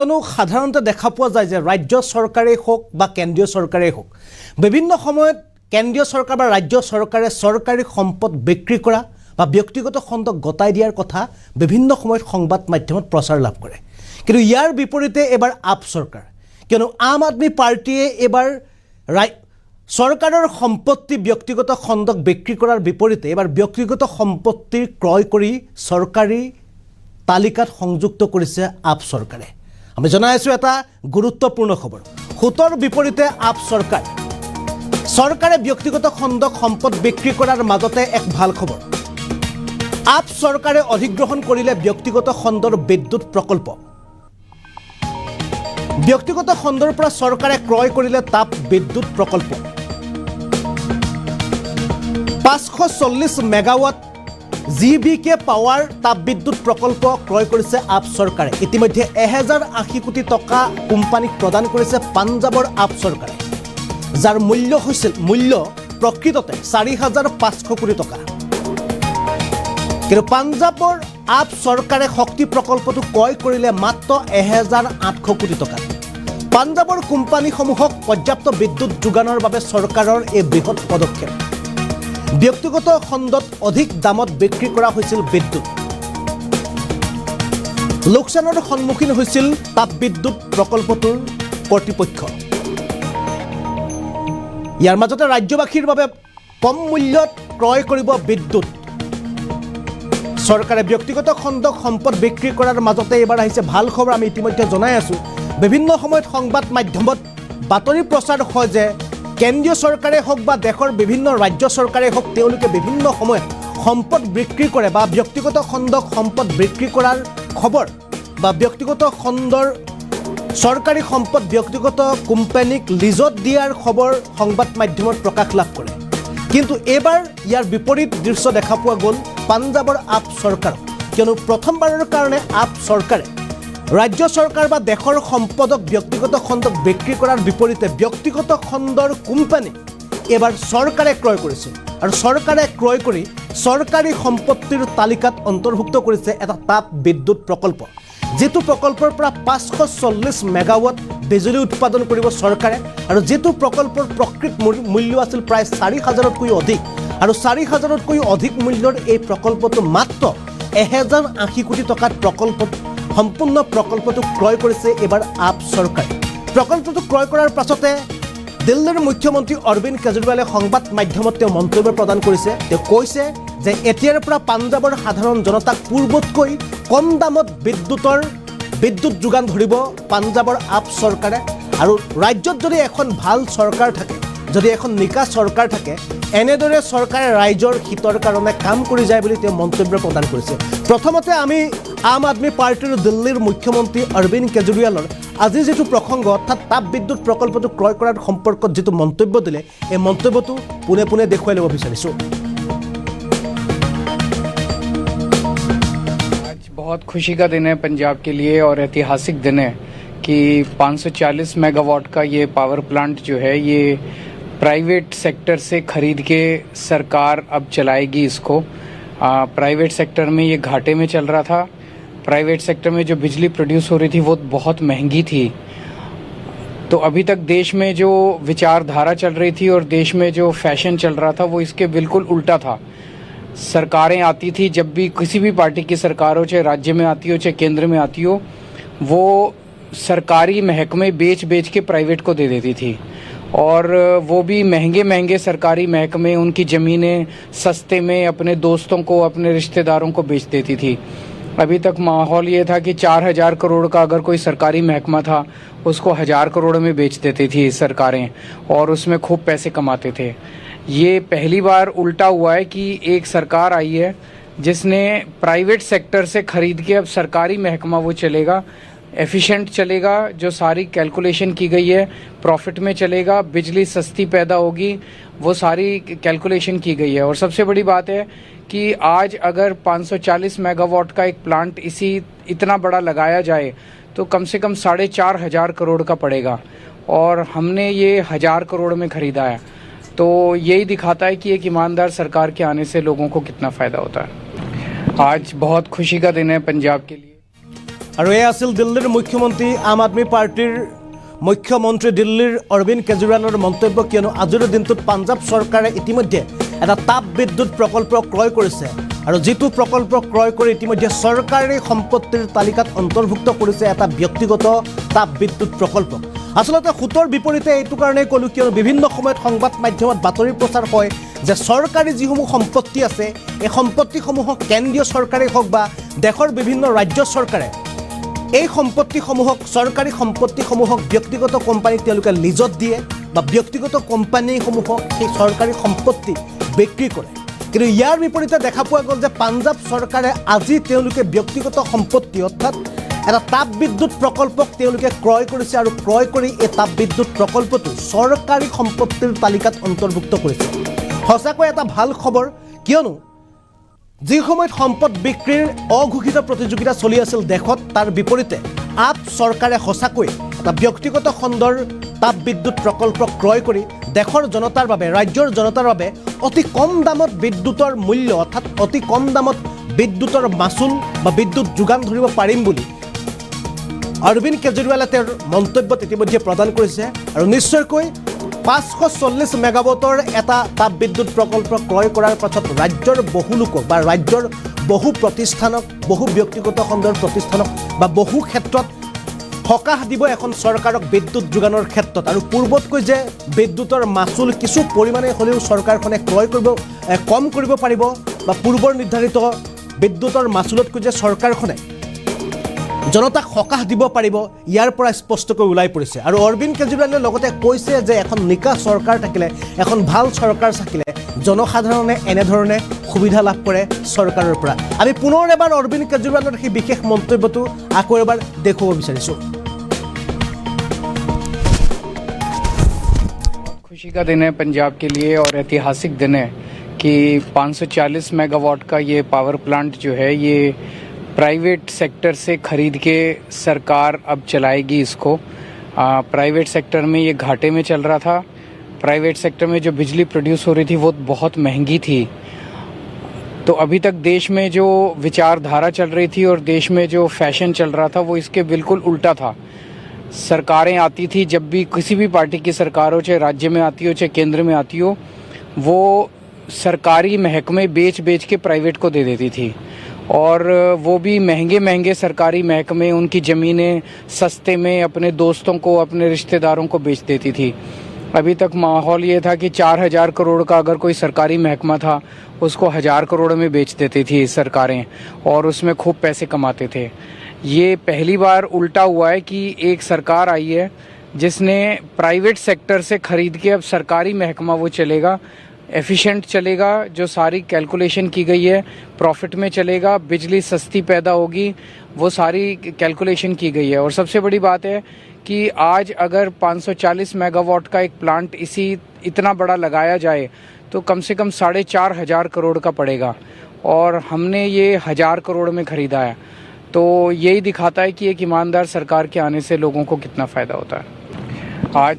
সাধাৰণতে দেখা পোৱা যায় যে ৰাজ্য চৰকাৰেই হোক বা কেন্দ্ৰীয় চৰকাৰেই হোক বিভিন্ন সময়ত কেন্দ্ৰীয় চৰকাৰ বা ৰাজ্য চৰকাৰে চৰকাৰী সম্পদ বিক্ৰী কৰা বা ব্যক্তিগত খণ্ডক গতাই দিয়াৰ কথা বিভিন্ন সময়ত সংবাদ মাধ্যমত প্ৰচাৰ লাভ কৰে। কিন্তু ইয়াৰ বিপৰীতে এবাৰ আপ চৰকাৰ, কিয়নো আম আদমি পাৰ্টিয়ে এবাৰ চৰকাৰৰ সম্পত্তি ব্যক্তিগত খণ্ডক বিক্ৰী কৰাৰ বিপৰীতে এবাৰ ব্যক্তিগত সম্পত্তি ক্ৰয় কৰি চৰকাৰী তালিকাত সংযুক্ত কৰিছে আপ চৰকাৰে। আমি জনাই আছো এটা গুৰুত্বপূৰ্ণ খবৰ। হুতৰ বিপৰীতে আপ চৰকাৰে ব্যক্তিগত খণ্ডক সম্পদ বিক্ৰী কৰাৰ মাজতে এক ভাল খবৰ। আপ চৰকাৰে অধিগ্ৰহণ কৰিলে ব্যক্তিগত খণ্ডৰ বিদ্যুৎ প্ৰকল্প। ব্যক্তিগত খণ্ডৰ পৰা চৰকাৰে ক্ৰয় কৰিলে তাপ বিদ্যুৎ প্ৰকল্প। 540 মেগাৱাট জিবিকে পাৱাৰ তাপ বিদ্যুৎ প্ৰকল্প ক্ৰয় কৰিছে আপ চৰকাৰে। ইতিমধ্যে 1080 কোটি টকা কোম্পানীক প্ৰদান কৰিছে পাঞ্জাবৰ আপ চৰকাৰে, যাৰ মূল্য প্ৰকৃততে 4500 কোটি টকা। কিন্তু পাঞ্জাবৰ আপ চৰকাৰে শক্তি প্ৰকল্পটো ক্ৰয় কৰিলে মাত্ৰ 1800 কোটি টকা। পাঞ্জাবৰ কোম্পানীসমূহক পৰ্যাপ্ত বিদ্যুৎ যোগানৰ বাবে চৰকাৰৰ এই বৃহৎ পদক্ষেপ। ব্যক্তিগত খণ্ডত অধিক দামত বিক্ৰী কৰা হৈছিল বিদ্যুৎ। লোকচানৰ সন্মুখীন হৈছিল তাপ বিদ্যুৎ প্ৰকল্পটোৰ কৰ্তৃপক্ষ। ইয়াৰ মাজতে ৰাজ্যবাসীৰ বাবে কম মূল্যত ক্ৰয় কৰিব বিদ্যুৎ। চৰকাৰে ব্যক্তিগত খণ্ডক সম্পদ বিক্ৰী কৰাৰ মাজতে এইবাৰ আহিছে ভাল খবৰ। আমি ইতিমধ্যে জনাই আছোঁ, বিভিন্ন সময়ত সংবাদ মাধ্যমত বাতৰি প্ৰচাৰ হয় যে কেন্দ্ৰীয় চৰকাৰে হওক বা দেশৰ বিভিন্ন ৰাজ্য চৰকাৰে হওক তেওঁলোকে বিভিন্ন সময়ত সম্পদ বিক্ৰী কৰে বা ব্যক্তিগত খণ্ডক সম্পদ বিক্ৰী কৰাৰ খবৰ বা ব্যক্তিগত খণ্ডৰ চৰকাৰী সম্পদ ব্যক্তিগত কোম্পানীক লিজত দিয়াৰ খবৰ সংবাদ মাধ্যমত প্ৰকাশ লাভ কৰে। কিন্তু এইবাৰ ইয়াৰ বিপৰীত দৃশ্য দেখা পোৱা গ'ল পাঞ্জাবৰ আপ চৰকাৰক, কিয়নো প্ৰথমবাৰৰ কাৰণে আপ চৰকাৰে ৰাজ্য চৰকাৰ বা দেশৰ সম্পদক ব্যক্তিগত খণ্ডক বিক্ৰী কৰাৰ বিপৰীতে ব্যক্তিগত খণ্ডৰ কোম্পানী এবাৰ চৰকাৰে ক্ৰয় কৰিছে আৰু চৰকাৰে ক্ৰয় কৰি চৰকাৰী সম্পত্তিৰ তালিকাত অন্তৰ্ভুক্ত কৰিছে এটা তাপ বিদ্যুৎ প্ৰকল্প, যিটো প্ৰকল্পৰ পৰা 540 মেগাৱাট বিজুলী উৎপাদন কৰিব চৰকাৰে আৰু যিটো প্ৰকল্পৰ প্ৰকৃত মূল্য আছিল প্ৰায় 4000তকৈ অধিক আৰু 4000তকৈ অধিক মূল্যৰ এই প্ৰকল্পটো মাত্ৰ 1080 কোটি টকাত সম্পূৰ্ণ প্ৰকল্পটো ক্ৰয় কৰিছে এবাৰ আপ চৰকাৰে। প্ৰকল্পটো ক্ৰয় কৰাৰ পাছতে দিল্লীৰ মুখ্যমন্ত্ৰী অৰবিন্দ কেজৰিৱালে সংবাদ মাধ্যমত তেওঁ মন্তব্য প্ৰদান কৰিছে। তেওঁ কৈছে যে এতিয়াৰ পৰা পাঞ্জাবৰ সাধাৰণ জনতাক পূৰ্বতকৈ কম দামত বিদ্যুৎ যোগান ধৰিব পাঞ্জাবৰ আপ চৰকাৰে। আৰু ৰাজ্যত যদি এখন ভাল চৰকাৰ থাকে, যদি এখন নিকা চৰকাৰ থাকে, এনেদৰে চৰকাৰে ৰাইজৰ হিতৰ কাৰণে কাম কৰি যায় বুলি তেওঁ মন্তব্য প্ৰদান কৰিছে। প্ৰথমতে আমি আম আদমি পাৰ্টিৰ দিল্লীৰ মুখ্যমন্ত্ৰী অৰবিন্দ কেজৰিৱালৰ আজি যিটো প্ৰসংগ অৰ্থাৎ তাপ বিদ্যুৎ প্ৰকল্পটো ক্ৰয় কৰাৰ সম্পৰ্কত যিটো মন্তব্য দিলে, এই মন্তব্যটো পোনে পোনে দেখুৱাই ল'ব বিচাৰিছোঁ। आज बहुत खुशी का दिन है पंजाब के लिए और ऐतिहासिक दिन है कि 540 मेगावाट का ये पावर प्लांट जो है ये प्राइवेट सेक्टर से खरीद के सरकार अब चलाएगी इसको। प्राइवेट सेक्टर में ये घाटे में चल रहा था। प्राइवेट सेक्टर में जो बिजली प्रोड्यूस हो रही थी वो बहुत महंगी थी। तो अभी तक देश में जो विचारधारा चल रही थी और देश में जो फैशन चल रहा था वो इसके बिल्कुल उल्टा था। सरकारें आती थी, जब भी किसी भी पार्टी की सरकार हो, चाहे राज्य में आती हो चाहे केंद्र में आती हो, वो सरकारी महकमे बेच के प्राइवेट को दे देती थी और वो भी महंगे सरकारी महकमे उनकी ज़मीनें सस्ते में अपने दोस्तों को, अपने रिश्तेदारों को बेच देती थी। अभी तक माहौल ये था कि 4000 करोड़ का अगर कोई सरकारी महकमा था उसको 1000 करोड़ में बेच देती थी सरकारें और उसमें खूब पैसे कमाते थे। ये पहली बार उल्टा हुआ है कि एक सरकार आई है जिसने प्राइवेट सेक्टर से खरीद के अब सरकारी महकमा वो चलेगा, एफिशिएंट चलेगा, जो सारी कैलकुलेशन की गई है प्रॉफिट में चलेगा, बिजली सस्ती पैदा होगी, वो सारी कैलकुलेशन की गई है। और सबसे बड़ी बात है कि आज अगर 540 मेगावाट का एक प्लांट इतना बड़ा लगाया जाए तो कम से कम 4500 करोड़ का पड़ेगा और हमने ये 1000 करोड़ में खरीदा है। तो यही दिखाता है कि एक ईमानदार सरकार के आने से लोगों को कितना फ़ायदा होता है। आज बहुत खुशी का दिन है पंजाब के लिए। আৰু এয়া আছিল দিল্লীৰ মুখ্যমন্ত্ৰী আম আদমি পাৰ্টিৰ মুখ্যমন্ত্ৰী দিল্লীৰ অৰবিন্দ কেজৰিৱালৰ মন্তব্য, কিয়নো আজিৰ দিনটোত পাঞ্জাৱ চৰকাৰে ইতিমধ্যে এটা তাপ বিদ্যুৎ প্ৰকল্প ক্ৰয় কৰিছে আৰু যিটো প্ৰকল্প ক্ৰয় কৰি ইতিমধ্যে চৰকাৰী সম্পত্তিৰ তালিকাত অন্তৰ্ভুক্ত কৰিছে এটা ব্যক্তিগত তাপ বিদ্যুৎ প্ৰকল্প। আচলতে সুতৰ বিপৰীতে এইটো কাৰণেই ক'লোঁ, কিয়নো বিভিন্ন সময়ত সংবাদ মাধ্যমত বাতৰি প্ৰচাৰ হয় যে চৰকাৰী যিসমূহ সম্পত্তি আছে এই সম্পত্তিসমূহক কেন্দ্ৰীয় চৰকাৰেই হওক বা দেশৰ বিভিন্ন ৰাজ্য চৰকাৰে এই সম্পত্তিসমূহক চৰকাৰী সম্পত্তিসমূহক ব্যক্তিগত কোম্পানীক তেওঁলোকে লিজত দিয়ে বা ব্যক্তিগত কোম্পানীসমূহক সেই চৰকাৰী সম্পত্তি বিক্ৰী কৰে। কিন্তু ইয়াৰ বিপৰীতে দেখা পোৱা গ'ল যে পাঞ্জাৱ চৰকাৰে আজি তেওঁলোকে ব্যক্তিগত সম্পত্তি অৰ্থাৎ এটা তাপ বিদ্যুৎ প্ৰকল্পক তেওঁলোকে ক্ৰয় কৰিছে আৰু ক্ৰয় কৰি এই তাপ বিদ্যুৎ প্ৰকল্পটো চৰকাৰী সম্পত্তিৰ তালিকাত অন্তৰ্ভুক্ত কৰিছে। সঁচাকৈ এটা ভাল খবৰ, কিয়নো যি সময়ত সম্পদ বিক্ৰীৰ অঘোষিত প্ৰতিযোগিতা চলি আছিল দেশত, তাৰ বিপৰীতে আপ চৰকাৰে সঁচাকৈ এটা ব্যক্তিগত খণ্ডৰ তাপ বিদ্যুৎ প্ৰকল্প ক্ৰয় কৰি দেশৰ জনতাৰ বাবে, ৰাজ্যৰ জনতাৰ বাবে অতি কম দামত বিদ্যুতৰ মূল্য অৰ্থাৎ অতি কম দামত বিদ্যুতৰ মাচুল বা বিদ্যুৎ যোগান ধৰিব পাৰিম বুলি অৰবিন্দ কেজৰিৱালে তেওঁৰ মন্তব্যত ইতিমধ্যে প্ৰদান কৰিছে। আৰু নিশ্চয়কৈ 540 মেগাৱাটৰ এটা তাপ বিদ্যুৎ প্ৰকল্প ক্ৰয় কৰাৰ পাছত ৰাজ্যৰ বহু লোকক বা ৰাজ্যৰ বহু প্ৰতিষ্ঠানক, বহু ব্যক্তিগত খণ্ডৰ প্ৰতিষ্ঠানক বা বহু ক্ষেত্ৰত সকাহ দিব এখন চৰকাৰক বিদ্যুৎ যোগানৰ ক্ষেত্ৰত। আৰু পূৰ্বতকৈ যে বিদ্যুতৰ মাচুল কিছু পৰিমাণে হ'লেও চৰকাৰখনে ক্ৰয় কৰিব কম কৰিব পাৰিব বা পূৰ্বৰ নিৰ্ধাৰিত বিদ্যুতৰ মাচুলতকৈ যে চৰকাৰখনে জনতাক সকাহ দিব পাৰিব, ইয়াৰ পৰা স্পষ্টকৈ ওলাই পৰিছে। আৰু অৰবিন্দ কেজৰিৱালে লগতে কৈছে যে এখন নিকা চৰকাৰ থাকিলে, এখন ভাল চৰকাৰ থাকিলে জনসাধাৰণে এনেধৰণে সুবিধা লাভ কৰে চৰকাৰৰ পৰা। আমি পুনৰ এবাৰ অৰবিন্দ কেজৰিৱালৰ সেই বিশেষ মন্তব্যটো আকৌ এবাৰ দেখুৱাব বিচাৰিছোঁ। खुशी का दिन है पंजाब के लिए और ऐतिहासिक दिन है कि 540 मेगावाट का ये पावर प्लांट जो है ये प्राइवेट सेक्टर से खरीद के सरकार अब चलाएगी इसको। प्राइवेट सेक्टर में ये घाटे में चल रहा था। प्राइवेट सेक्टर में जो बिजली प्रोड्यूस हो रही थी वो बहुत महंगी थी। तो अभी तक देश में जो विचारधारा चल रही थी और देश में जो फैशन चल रहा था वो इसके बिल्कुल उल्टा था। सरकारें आती थी, जब भी किसी भी पार्टी की सरकार हो, चाहे राज्य में आती हो चाहे केंद्र में आती हो, वो सरकारी महकमे बेच बेच के प्राइवेट को दे देती थी और वो भी महंगे महंगे सरकारी महकमे उनकी ज़मीनें सस्ते में अपने दोस्तों को, अपने रिश्तेदारों को बेच देती थी। अभी तक माहौल ये था कि 4000 करोड़ का अगर कोई सरकारी महकमा था उसको 1000 करोड़ में बेच देती थी सरकारें और उसमें खूब पैसे कमाते थे। ये पहली बार उल्टा हुआ है कि एक सरकार आई है जिसने प्राइवेट सेक्टर से खरीद के अब सरकारी महकमा वो चलेगा, एफिशिएंट चलेगा, जो सारी कैलकुलेशन की गई है प्रॉफिट में चलेगा, बिजली सस्ती पैदा होगी, वो सारी कैलकुलेशन की गई है। और सबसे बड़ी बात है कि आज अगर 540 मेगावाट का एक प्लांट इतना बड़ा लगाया जाए तो कम से कम 4500 करोड़ का पड़ेगा और हमने ये 1000 करोड़ में खरीदा है। तो यही दिखाता है कि एक ईमानदार सरकार के आने से लोगों को कितना फ़ायदा होता है। आज